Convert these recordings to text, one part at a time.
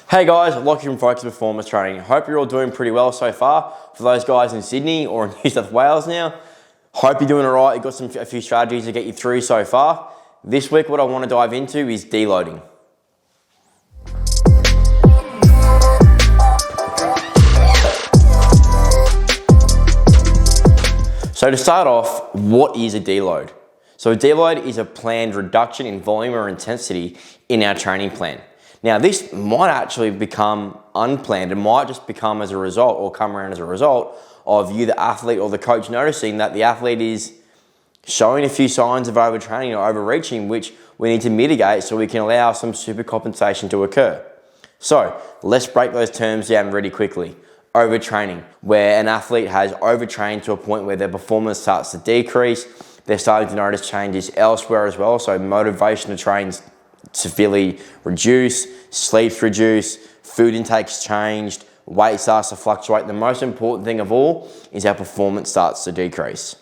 Hey guys, Lockie from Focus Performance Training. Hope you're all doing pretty well so far. For those guys in Sydney or in New South Wales now, hope you're doing all right. You've got a few strategies to get you through so far. This week, what I want to dive into is deloading. So to start off, what is a deload? So a deload is a planned reduction in volume or intensity in our training plan. Now, this might actually become unplanned. It might just become as a result or come around as a result of you, the athlete or the coach, noticing that the athlete is showing a few signs of overtraining or overreaching, which we need to mitigate so we can allow some supercompensation to occur. So let's break those terms down really quickly. Overtraining, where an athlete has overtrained to a point where their performance starts to decrease. They're starting to notice changes elsewhere as well. So motivation to train severely reduced, sleep's reduced, food intake's changed, weight starts to fluctuate. The most important thing of all is our performance starts to decrease.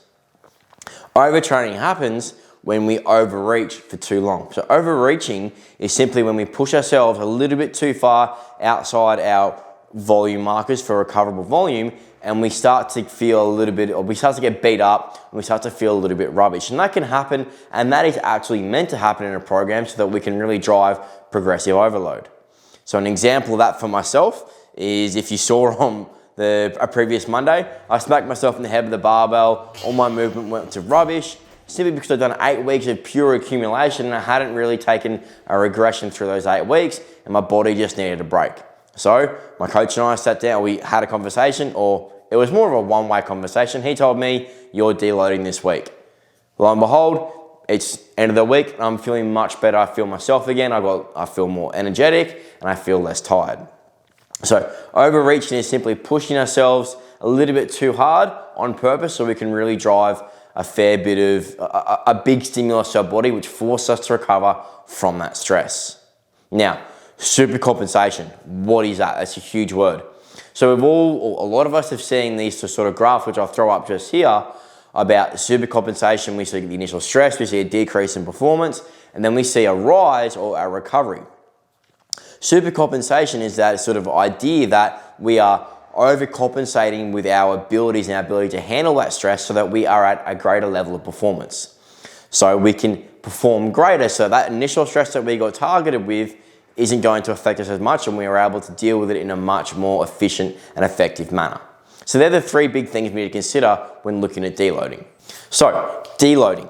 Overtraining happens when we overreach for too long. So overreaching is simply when we push ourselves a little bit too far outside our volume markers for recoverable volume, and we start to feel a little bit, or we start to get beat up, and we start to feel a little bit rubbish. And that can happen, and that is actually meant to happen in a program so that we can really drive progressive overload. So an example of that for myself is, if you saw on a previous Monday, I smacked myself in the head with the barbell. All my movement went to rubbish, simply because I'd done 8 weeks of pure accumulation and I hadn't really taken a regression through those 8 weeks, and my body just needed a break. So my coach and I sat down, we had a conversation, or it was more of a one-way conversation. He told me, you're deloading this week. Lo and behold, it's end of the week, and I'm feeling much better. I feel myself again. I feel more energetic, and I feel less tired. So overreaching is simply pushing ourselves a little bit too hard on purpose so we can really drive a fair bit of a big stimulus to our body, which forces us to recover from that stress. Now, supercompensation, what is that? That's a huge word. So a lot of us have seen these sort of graphs, which I'll throw up just here, about supercompensation. We see the initial stress, we see a decrease in performance, and then we see a rise or a recovery. Supercompensation is that sort of idea that we are overcompensating with our abilities and our ability to handle that stress so that we are at a greater level of performance. So we can perform greater, so that initial stress that we got targeted with isn't going to affect us as much, and we are able to deal with it in a much more efficient and effective manner. So they're the 3 big things we need to consider when looking at deloading. So deloading,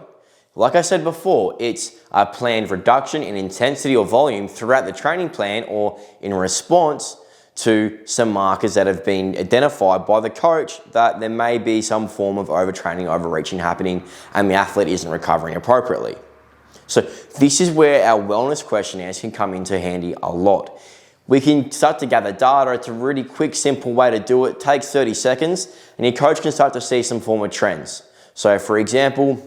like I said before, it's a planned reduction in intensity or volume throughout the training plan, or in response to some markers that have been identified by the coach that there may be some form of overtraining, overreaching happening, and the athlete isn't recovering appropriately. So this is where our wellness questionnaires can come into handy a lot. We can start to gather data. It's a really quick, simple way to do it. It takes 30 seconds, and your coach can start to see some form of trends. So for example,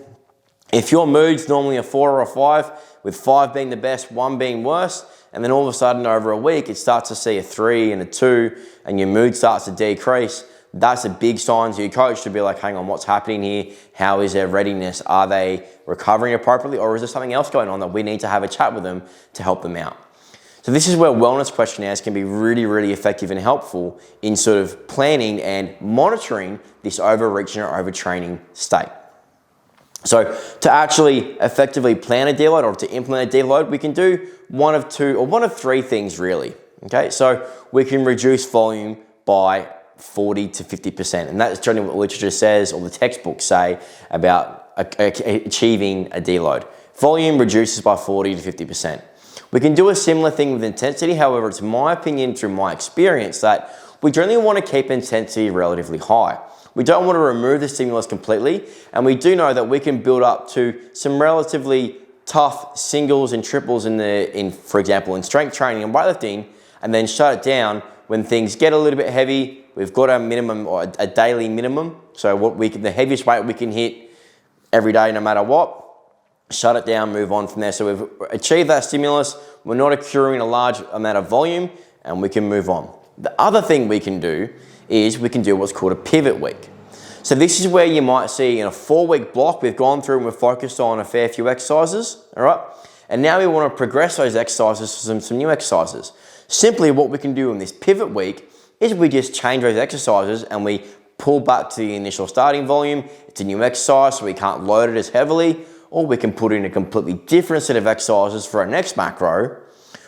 if your mood's normally a 4 or a 5, with 5 being the best, 1 being worse, and then all of a sudden over a week, it starts to see a 3 and a 2, and your mood starts to decrease, that's a big sign to your coach to be like, hang on, what's happening here? How is their readiness? Are they recovering appropriately, or is there something else going on that we need to have a chat with them to help them out? So this is where wellness questionnaires can be really, really effective and helpful in sort of planning and monitoring this overreaching or overtraining state. So to actually effectively plan a deload or to implement a deload, we can do one of 3 things really. Okay, so we can reduce volume by 40 to 50%. And that's generally what the literature says, or the textbooks say, about achieving a deload. Volume reduces by 40 to 50%. We can do a similar thing with intensity. However, it's my opinion through my experience that we generally want to keep intensity relatively high. We don't want to remove the stimulus completely, and we do know that we can build up to some relatively tough singles and triples for example, in strength training and weightlifting, and then shut it down when things get a little bit heavy. We've got our minimum, or a daily minimum. So the heaviest weight we can hit every day, no matter what, shut it down, move on from there. So we've achieved that stimulus. We're not accruing a large amount of volume, and we can move on. The other thing we can do is we can do what's called a pivot week. So this is where you might see in a 4-week block, we've gone through and we've focused on a fair few exercises, all right? And now we want to progress those exercises to some new exercises. Simply what we can do in this pivot week is we just change those exercises and we pull back to the initial starting volume. It's a new exercise, so we can't load it as heavily, or we can put in a completely different set of exercises for our next macro,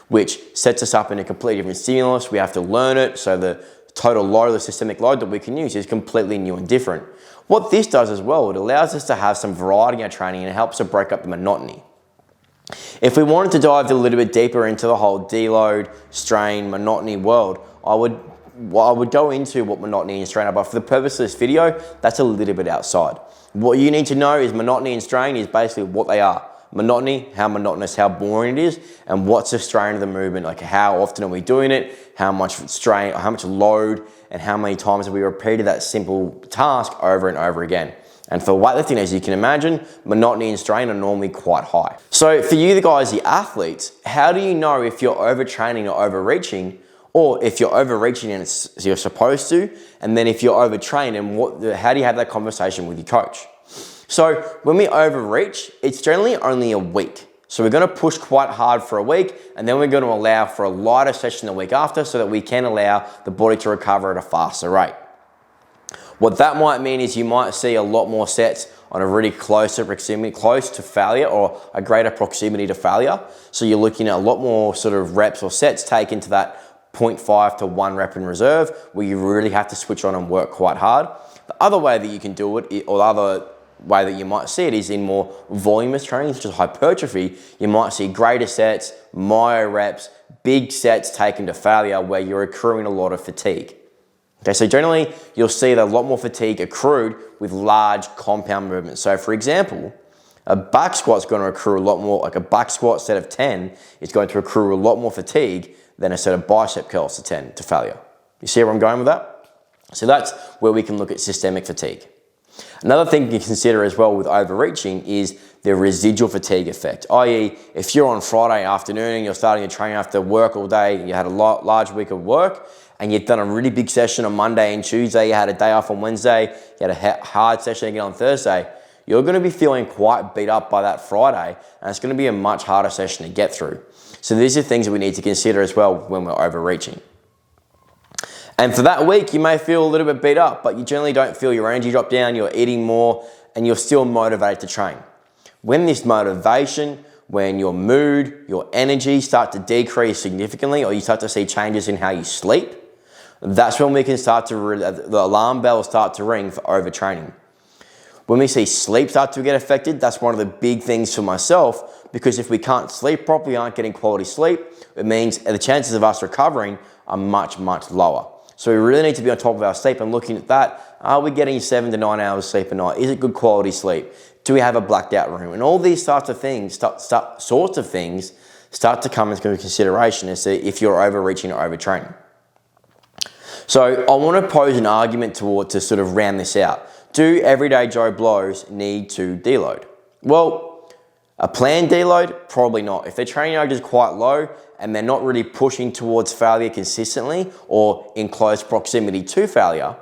which sets us up in a completely different stimulus. We have to learn it, so the total load, the systemic load that we can use is completely new and different. What this does as well, it allows us to have some variety in our training and it helps to break up the monotony. If we wanted to dive a little bit deeper into the whole deload, strain, monotony world, I would go into what monotony and strain are, but for the purpose of this video, that's a little bit outside. What you need to know is monotony and strain is basically what they are. Monotony, how monotonous, how boring it is, and what's the strain of the movement, like how often are we doing it, how much strain, how much load, and how many times have we repeated that simple task over and over again. And for weightlifting, as you can imagine, monotony and strain are normally quite high. So for you, the guys, the athletes, how do you know if you're overtraining or overreaching, or if you're overreaching and you're supposed to, and then if you're overtrained, and how do you have that conversation with your coach? So when we overreach, it's generally only a week. So we're gonna push quite hard for a week, and then we're gonna allow for a lighter session the week after so that we can allow the body to recover at a faster rate. What that might mean is you might see a lot more sets on a really close to failure, or a greater proximity to failure. So you're looking at a lot more sort of reps or sets taken to that 0.5 to 1 rep in reserve, where you really have to switch on and work quite hard. The other way that you can do it, or the other way that you might see it, is in more voluminous training, such as hypertrophy. You might see greater sets, myo reps, big sets taken to failure, where you're accruing a lot of fatigue. Okay, so generally you'll see that a lot more fatigue accrued with large compound movements. So for example, a back squat's going to accrue a lot more, like a back squat set of 10 is going to accrue a lot more fatigue than a set of bicep curls to 10 to failure. You see where I'm going with that? So that's where we can look at systemic fatigue. Another thing to consider as well with overreaching is the residual fatigue effect, i.e. if you're on Friday afternoon and you're starting to train after work all day, you had a large week of work, and you've done a really big session on Monday and Tuesday, you had a day off on Wednesday, you had a hard session again on Thursday, you're going to be feeling quite beat up by that Friday, and it's going to be a much harder session to get through. So these are things that we need to consider as well when we're overreaching. And for that week, you may feel a little bit beat up, but you generally don't feel your energy drop down, you're eating more, and you're still motivated to train. When this motivation, when your mood, your energy start to decrease significantly, or you start to see changes in how you sleep, that's when we can start to, the alarm bells start to ring for overtraining. When we see sleep start to get affected, that's one of the big things for myself, because if we can't sleep properly, aren't getting quality sleep, it means the chances of us recovering are much, much lower. So we really need to be on top of our sleep and looking at that. Are we getting 7 to 9 hours sleep a night? Is it good quality sleep? Do we have a blacked out room? And all these sorts of things start to come into consideration as to if you're overreaching or overtraining. So I want to pose an argument to sort of round this out. Do everyday Joe Blows need to deload? Well, a planned deload, probably not. If their training load is quite low and they're not really pushing towards failure consistently or in close proximity to failure,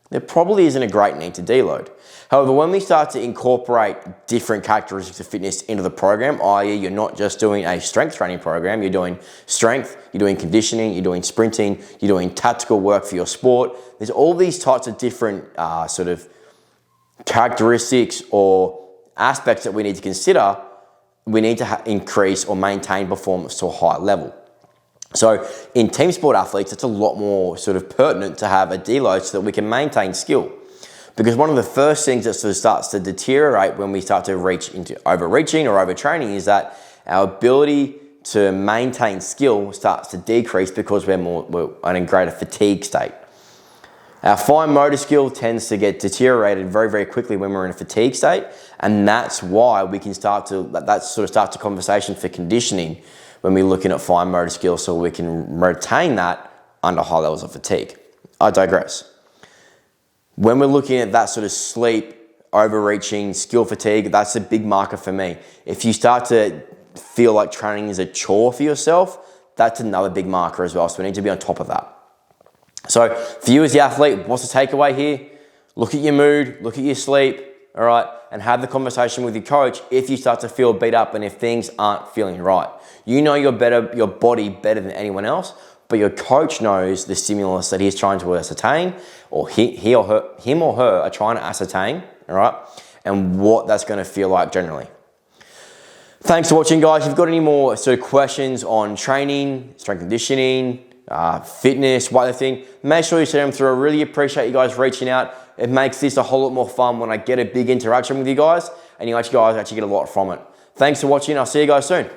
there probably isn't a great need to deload. However, when we start to incorporate different characteristics of fitness into the program, i.e. you're not just doing a strength training program, you're doing strength, you're doing conditioning, you're doing sprinting, you're doing tactical work for your sport. There's all these types of different sort of characteristics or aspects that we need to consider. We need to increase or maintain performance to a high level. So in team sport athletes, it's a lot more sort of pertinent to have a deload so that we can maintain skill. Because one of the first things that sort of starts to deteriorate when we start to reach into overreaching or overtraining is that our ability to maintain skill starts to decrease because we're in a greater fatigue state. Our fine motor skill tends to get deteriorated very, very quickly when we're in a fatigue state, and that's why we can start to, that sort of starts a conversation for conditioning when we're looking at fine motor skill so we can retain that under high levels of fatigue. I digress. When we're looking at that sort of sleep, overreaching, skill fatigue, that's a big marker for me. If you start to feel like training is a chore for yourself, that's another big marker as well, so we need to be on top of that. So for you as the athlete, what's the takeaway here? Look at your mood, look at your sleep, all right, and have the conversation with your coach if you start to feel beat up and if things aren't feeling right. You know your body better than anyone else. but your coach knows the stimulus that he's trying to ascertain, or him or her are trying to ascertain, all right, and what that's going to feel like generally. Thanks for watching, guys. If you've got any more questions on training, strength conditioning, fitness, weightlifting, make sure you send them through. I really appreciate you guys reaching out. It makes this a whole lot more fun when I get a big interaction with you guys, and you guys actually get a lot from it. Thanks for watching. I'll see you guys soon.